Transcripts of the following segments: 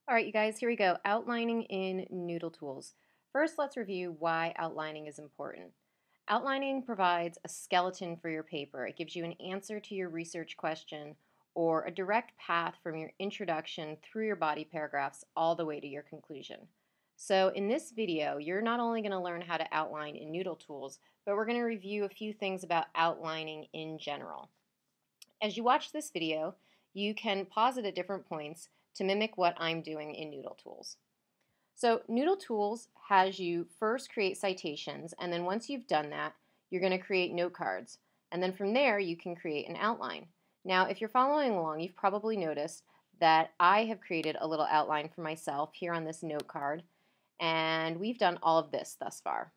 All right, you guys, here we go. Outlining in Noodle Tools. First, let's review why outlining is important. Outlining provides a skeleton for your paper. It gives you an answer to your research question or a direct path from your introduction through your body paragraphs all the way to your conclusion. So in this video, you're not only going to learn how to outline in Noodle Tools, but we're going to review a few things about outlining in general. As you watch this video, you can pause it at different points to mimic what I'm doing in Noodle Tools. So Noodle Tools has you first create citations, and then once you've done that, you're going to create note cards. And then from there, you can create an outline. Now, if you're following along, you've probably noticed that I have created a little outline for myself here on this note card, and we've done all of this thus far.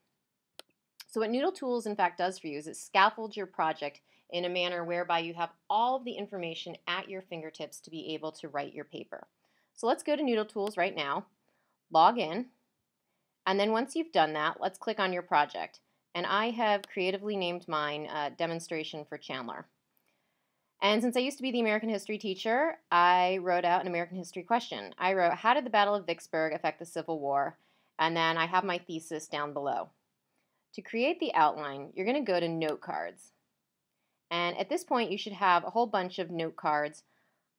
So what Noodle Tools in fact does for you is it scaffolds your project in a manner whereby you have all of the information at your fingertips to be able to write your paper. So let's go to Noodle Tools right now, log in, and then once you've done that, let's click on your project. And I have creatively named mine Demonstration for Chandler. And since I used to be the American history teacher, I wrote out an American history question. I wrote, how did the Battle of Vicksburg affect the Civil War? And then I have my thesis down below. To create the outline, you're going to go to Note Cards. And at this point, you should have a whole bunch of note cards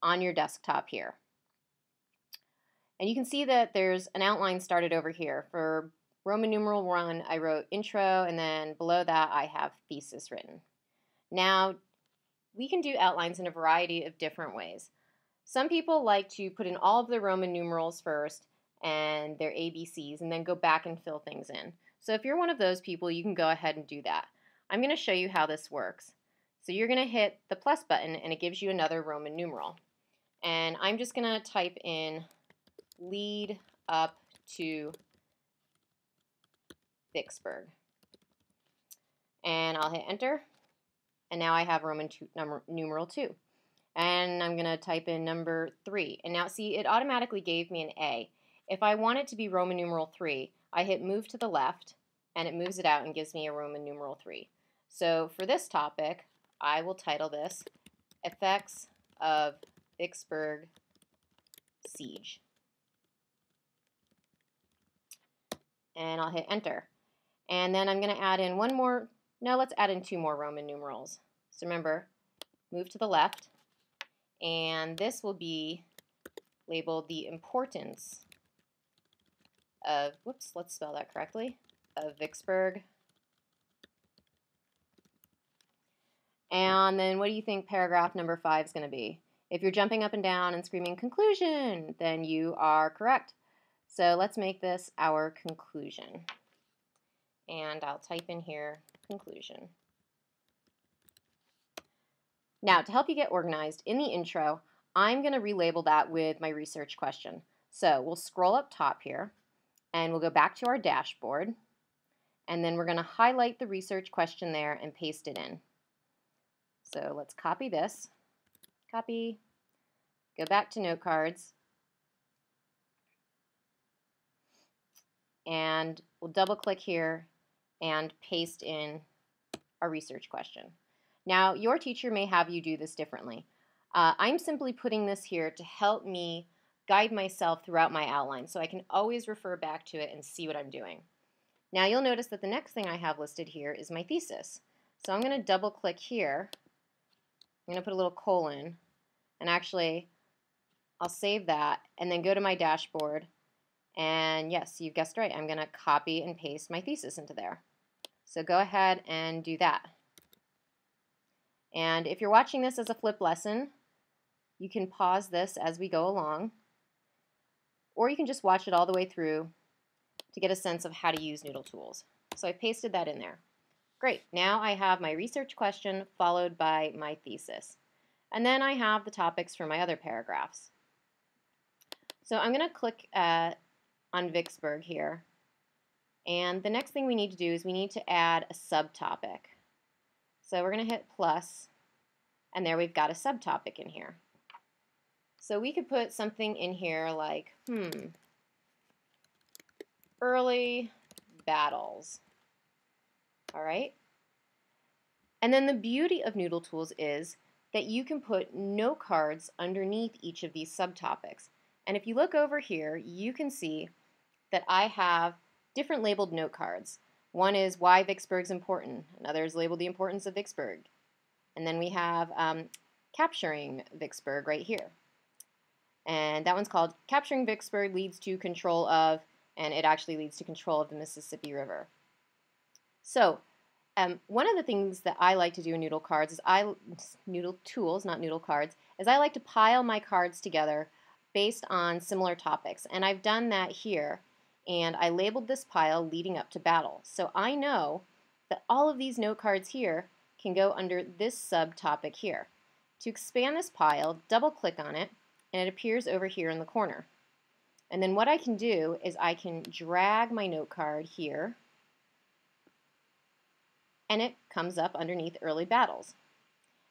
on your desktop here. And you can see that there's an outline started over here. For Roman numeral 1, I wrote intro, and then below that, I have thesis written. Now, we can do outlines in a variety of different ways. Some people like to put in all of the Roman numerals first and their ABCs, and then go back and fill things in. So if you're one of those people, you can go ahead and do that. I'm going to show you how this works. So you're going to hit the plus button, and it gives you another Roman numeral. And I'm just going to type in lead up to Vicksburg. And I'll hit enter. And now I have Roman numeral 2. And I'm going to type in number 3. And now see, it automatically gave me an A. If I want it to be Roman numeral 3, I hit move to the left, and it moves it out and gives me a Roman numeral 3. So for this topic, I will title this Effects of Vicksburg Siege. And I'll hit enter. And then I'm going to add in one more, no, let's add in 2 more Roman numerals. So remember, move to the left, and this will be labeled the importance of, whoops, let's spell that correctly, of Vicksburg. And then what do you think paragraph number 5 is going to be? If you're jumping up and down and screaming conclusion, then you are correct. So let's make this our conclusion. And I'll type in here conclusion. Now, to help you get organized, in the intro, I'm going to relabel that with my research question. So we'll scroll up top here, and we'll go back to our dashboard, and then we're going to highlight the research question there and paste it in. So let's copy this, copy, go back to note cards, and we'll double click here and paste in our research question. Now, your teacher may have you do this differently. I'm simply putting this here to help me guide myself throughout my outline so I can always refer back to it and see what I'm doing. Now, you'll notice that the next thing I have listed here is my thesis. So I'm going to double click here. I'm going to put a little colon, and actually I'll save that and then go to my dashboard, and yes, you've guessed right, I'm going to copy and paste my thesis into there. So go ahead and do that. And if you're watching this as a flip lesson, you can pause this as we go along, or you can just watch it all the way through to get a sense of how to use Noodle Tools. So I pasted that in there. Great, now I have my research question followed by my thesis. And then I have the topics for my other paragraphs. So I'm going to click on Vicksburg here. And the next thing we need to do is we need to add a subtopic. So we're going to hit plus, and there we've got a subtopic in here. So we could put something in here like, early battles. All right? And then the beauty of Noodle Tools is that you can put note cards underneath each of these subtopics. And if you look over here, you can see that I have different labeled note cards. One is why Vicksburg's important. Another is labeled the importance of Vicksburg. And then we have capturing Vicksburg right here. And that one's called Capturing Vicksburg Leads to Control of, and it actually leads to control of the Mississippi River. So one of the things that I like to do in Noodle cards is Noodle tools, not Noodle cards, is I like to pile my cards together based on similar topics. And I've done that here, and I labeled this pile leading up to battle. So I know that all of these note cards here can go under this subtopic here. To expand this pile, double click on it, and it appears over here in the corner. And then what I can do is I can drag my note card here, and it comes up underneath early battles.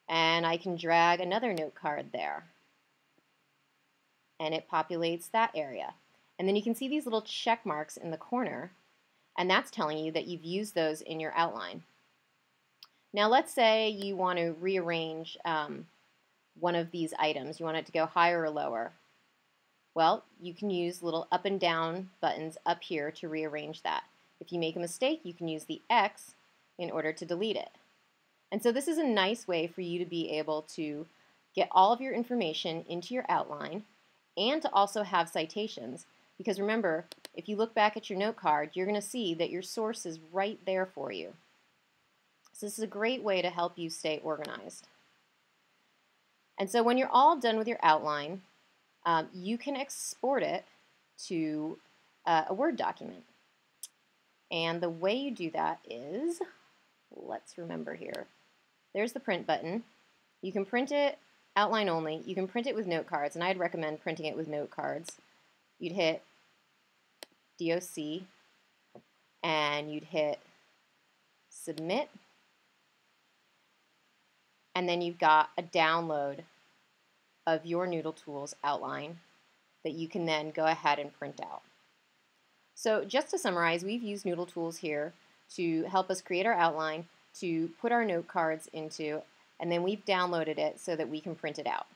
And I can drag another note card there, and it populates that area. And then you can see these little check marks in the corner, and that's telling you that you've used those in your outline. Now let's say you want to rearrange one of these items. You want it to go higher or lower. Well, you can use little up and down buttons up here to rearrange that. If you make a mistake, you can use the X in order to delete it. And so this is a nice way for you to be able to get all of your information into your outline and to also have citations. Because remember, if you look back at your note card, you're going to see that your source is right there for you. So this is a great way to help you stay organized. And so when you're all done with your outline, you can export it to a Word document. And the way you do that is, let's remember here, there's the print button. You can print it outline only. You can print it with note cards, and I'd recommend printing it with note cards. You'd hit DOC, and you'd hit Submit, and then you've got a download of your Noodle Tools outline that you can then go ahead and print out. So just to summarize, we've used Noodle Tools here to help us create our outline, to put our note cards into, and then we've downloaded it so that we can print it out.